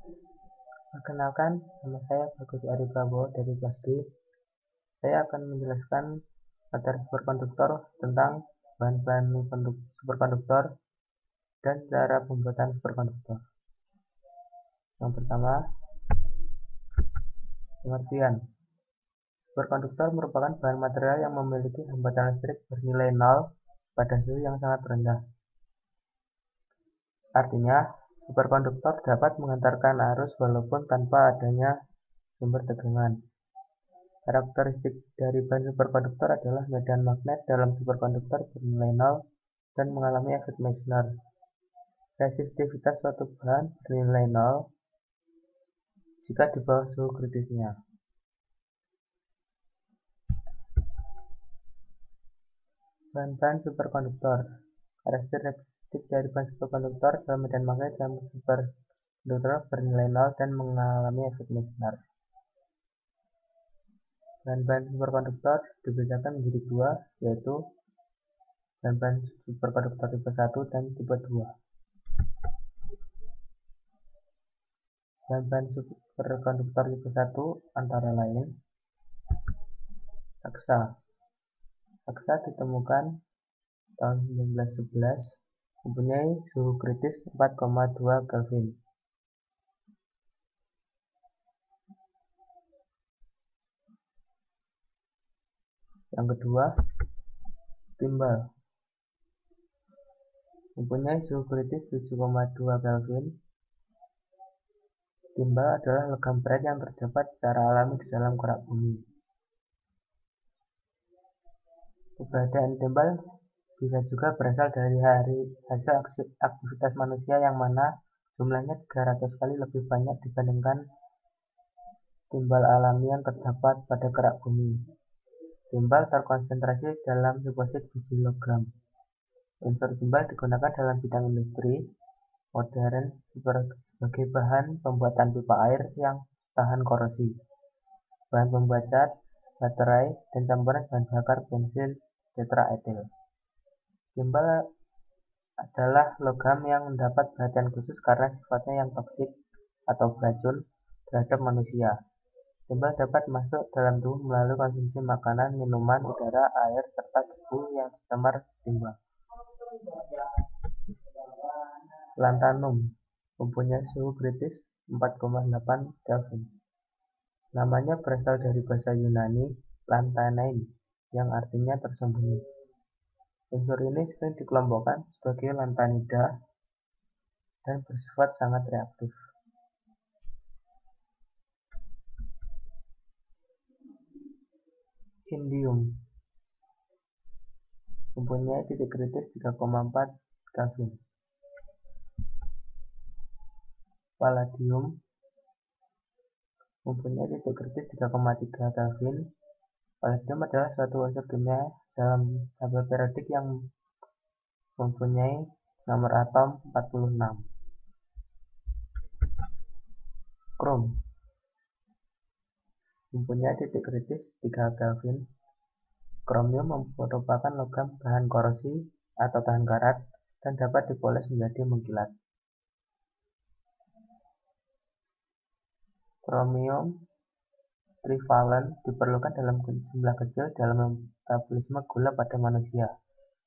Perkenalkan, nama saya Bagus Ari Prabowo dari kelas D. Saya akan menjelaskan materi superkonduktor tentang bahan-bahan superkonduktor dan cara pembuatan superkonduktor. Yang pertama, pengertian. Superkonduktor merupakan bahan material yang memiliki hambatan listrik bernilai 0 pada suhu yang sangat rendah. Artinya, superkonduktor dapat mengantarkan arus walaupun tanpa adanya sumber tegangan. Karakteristik dari bahan superkonduktor adalah medan magnet dalam superkonduktor bernilai 0 dan mengalami efek Meissner. Resistivitas suatu bahan bernilai 0 jika di bawah suhu kritisnya. Bahan-bahan superkonduktor. Karakteristik dari bahan superkonduktor adalah medan magnet dalam superkonduktor bernilai 0 dan mengalami efek Meissner. Bahan-bahan superkonduktor dibedakan menjadi dua, yaitu bahan-bahan superkonduktor tipe 1 dan tipe 2. Bahan-bahan superkonduktor tipe 1 antara lain aksa. Aksa ditemukan tahun 1911, mempunyai suhu kritis 4,2 Kelvin. Yang kedua, timbal. Mempunyai suhu kritis 7,2 Kelvin. Timbal adalah logam berat yang terdapat secara alami di dalam kerak bumi. Keberadaan timbal bisa juga berasal dari hasil aktivitas manusia yang mana jumlahnya 300 kali lebih banyak dibandingkan timbal alami yang terdapat pada kerak bumi. Timbal terkonsentrasi dalam deposit biji logam. Unsur timbal digunakan dalam bidang industri modern sebagai bahan pembuatan pipa air yang tahan korosi, bahan pembuat cat, baterai, dan campuran bahan bakar bensin tetraetil. Timbal adalah logam yang mendapat perhatian khusus karena sifatnya yang toksik atau beracun terhadap manusia. Timbal dapat masuk dalam tubuh melalui konsumsi makanan, minuman, udara, air, serta debu yang tercemar timbal. Lantanum mempunyai suhu kritis 4,8 Kelvin. Namanya berasal dari bahasa Yunani lantanein yang artinya tersembunyi. Unsur ini sering dikelompokkan sebagai lantanida dan bersifat sangat reaktif. Indium mempunyai titik kritis 3,4 Kelvin. Palladium mempunyai titik kritis 3,3 Kelvin. Palladium adalah suatu unsur kimia dalam tabel periodik yang mempunyai nomor atom 46. Krom mempunyai titik kritis 3 Kelvin. Kromium merupakan logam bahan korosi atau tahan karat dan dapat dipoles menjadi mengkilat. Kromium trivalen diperlukan dalam jumlah kecil dalam metabolisme gula pada manusia.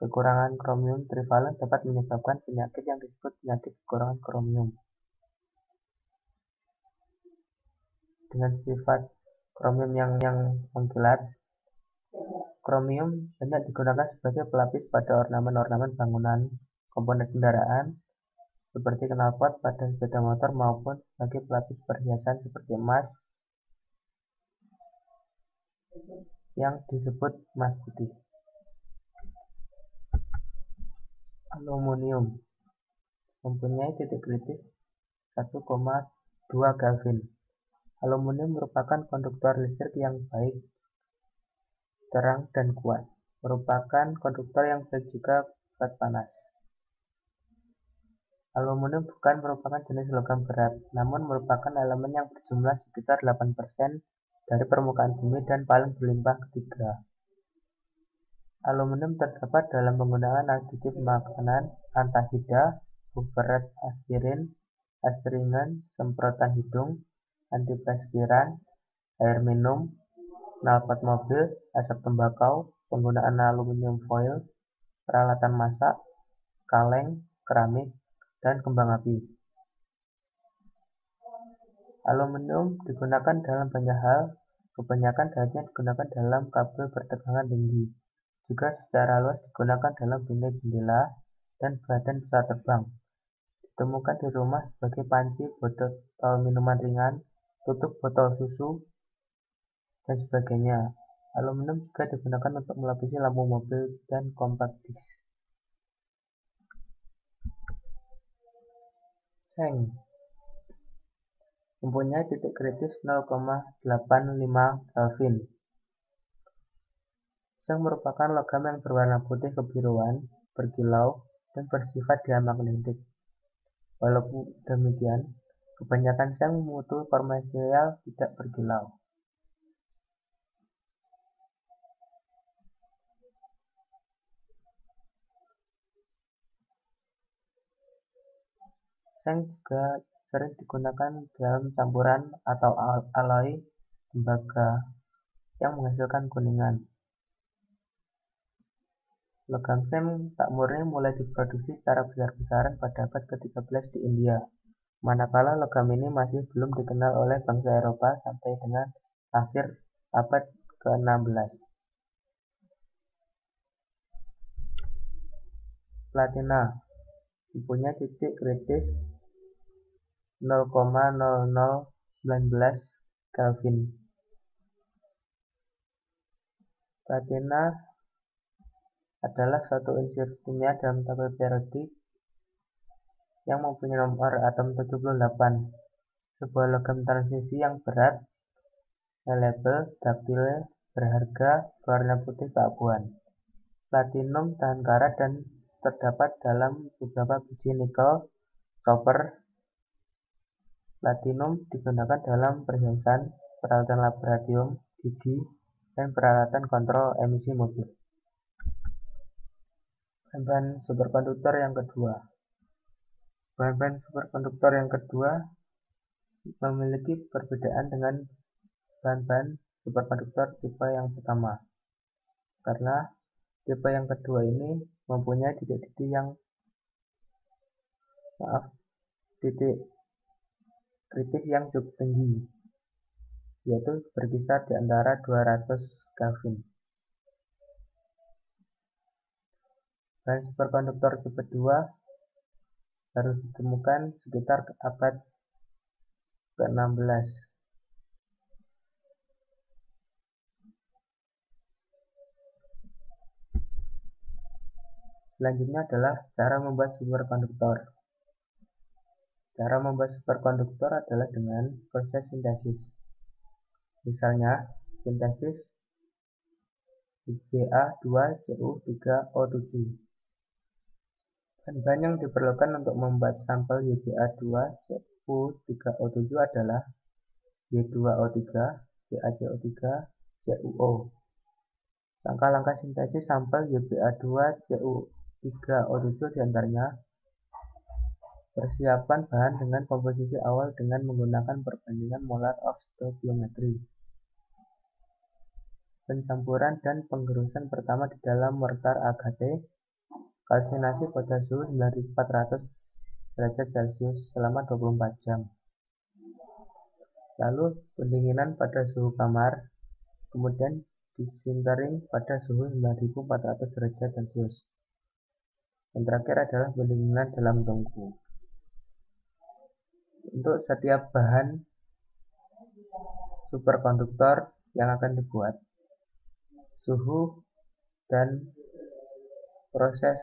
Kekurangan kromium trivalen dapat menyebabkan penyakit yang disebut penyakit kekurangan kromium. Dengan sifat kromium yang mengkilat, kromium banyak digunakan sebagai pelapis pada ornamen-ornamen bangunan, komponen kendaraan, seperti knalpot pada sepeda motor maupun sebagai pelapis perhiasan seperti emas yang disebut emas putih. Aluminium mempunyai titik kritis 1,2 Kelvin. Aluminium merupakan konduktor listrik yang baik, terang, dan kuat. Merupakan konduktor yang baik juga buat panas. Aluminium bukan merupakan jenis logam berat, namun merupakan elemen yang berjumlah sekitar 8% dari permukaan bumi dan paling berlimpah ketiga. Aluminium terdapat dalam penggunaan aditif makanan, antasida, buferet aspirin, ringan, semprotan hidung, antiperspiran, air minum, knalpot mobil, asap tembakau, penggunaan aluminium foil, peralatan masak, kaleng, keramik, dan kembang api. Aluminium digunakan dalam banyak hal, kebanyakan darinya digunakan dalam kabel bertegangan tinggi. Juga secara luas digunakan dalam bingkai jendela dan badan pesawat terbang. Ditemukan di rumah sebagai panci botol minuman ringan, tutup botol susu, dan sebagainya. Aluminium juga digunakan untuk melapisi lampu mobil dan compact disc. Seng mempunyai titik kritis 0,85 Kelvin. Seng merupakan logam yang berwarna putih kebiruan, berkilau, dan bersifat diamagnetik. Walaupun demikian, kebanyakan seng mutu komersial tidak berkilau. Seng juga sering digunakan dalam campuran atau alloy tembaga yang menghasilkan kuningan. Logam seng tak murni mulai diproduksi secara besar-besaran pada abad ke-13 di India, manakala logam ini masih belum dikenal oleh bangsa Eropa sampai dengan akhir abad ke-16. Platina mempunyai titik kritis 0,0019 Kelvin. Platina adalah suatu unsur kimia dalam tabel periodik yang mempunyai nomor atom 78. Sebuah logam transisi yang berat, malleable, ductile, berharga, berwarna putih keabuan. Platinum tahan karat dan terdapat dalam beberapa biji nikel, copper. Platinum digunakan dalam perhiasan, peralatan laboratorium, gigi, dan peralatan kontrol emisi mobil. Bahan-bahan superkonduktor yang kedua. Bahan-bahan superkonduktor yang kedua memiliki perbedaan dengan bahan-bahan superkonduktor tipe yang pertama, karena tipe yang kedua ini mempunyai titik kritis yang cukup tinggi, yaitu berkisar di antara 200 Kelvin. Bahan superkonduktor tipe 2 harus ditemukan sekitar abad ke-16. Selanjutnya adalah cara membuat superkonduktor. Cara membuat superkonduktor adalah dengan proses sintesis. Misalnya, sintesis YbA2Cu3O7. Bahan-bahan yang diperlukan untuk membuat sampel YbA2Cu3O7 adalah Y2O3, CaCO3, CuO. Langkah-langkah sintesis sampel YbA2Cu3O7 diantaranya persiapan bahan dengan komposisi awal dengan menggunakan perbandingan molar of stoichiometry. Pencampuran dan penggerusan pertama di dalam mortar agate. Kalsinasi pada suhu 9400 derajat Celcius selama 24 jam. Lalu pendinginan pada suhu kamar, kemudian disintering pada suhu 9400 derajat Celcius. Yang terakhir adalah pendinginan dalam tungku. Untuk setiap bahan superkonduktor yang akan dibuat, suhu dan proses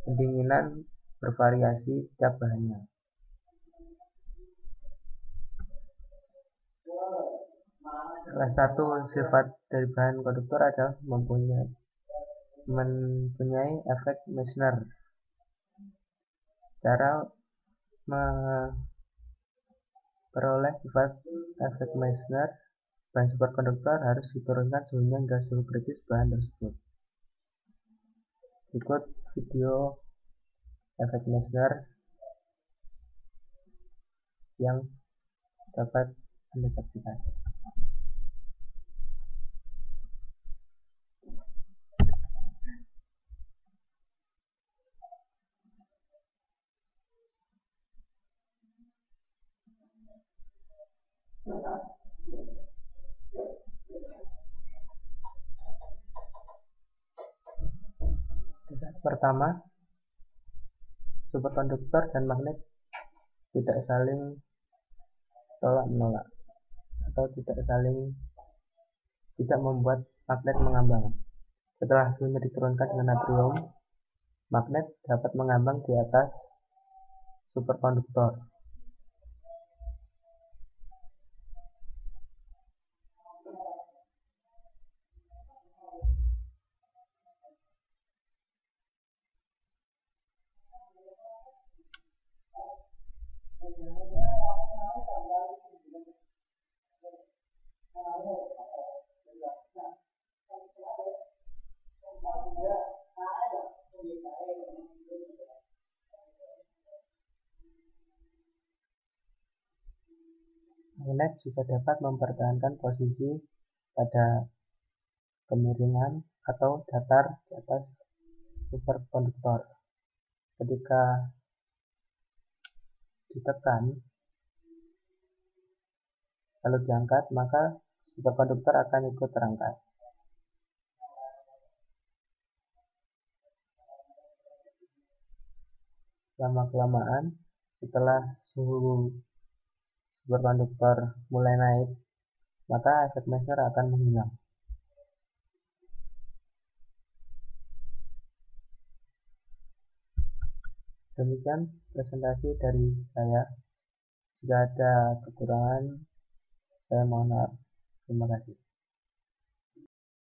pendinginan bervariasi setiap bahannya. Salah satu sifat dari bahan konduktor adalah mempunyai efek Meissner. Cara memperoleh sifat efek Meissner, bahan superkonduktor harus diturunkan suhunya hingga suhu kritis bahan tersebut. Berikut video efek Meissner. yang dapat Anda saksikan. Pertama, superkonduktor dan magnet tidak saling tolak-menolak atau tidak membuat magnet mengambang. Setelah suhunya diturunkan dengan natrium, magnet dapat mengambang di atas superkonduktor. Magnet juga dapat mempertahankan posisi pada kemiringan atau datar di atas superkonduktor. Ketika ditekan lalu diangkat, maka superkonduktor akan ikut terangkat. Lama-kelamaan, setelah suhu superkonduktor mulai naik, maka efek Meissner akan menghilang. Demikian presentasi dari saya. Jika ada kekurangan, saya mohon maaf. Terima kasih.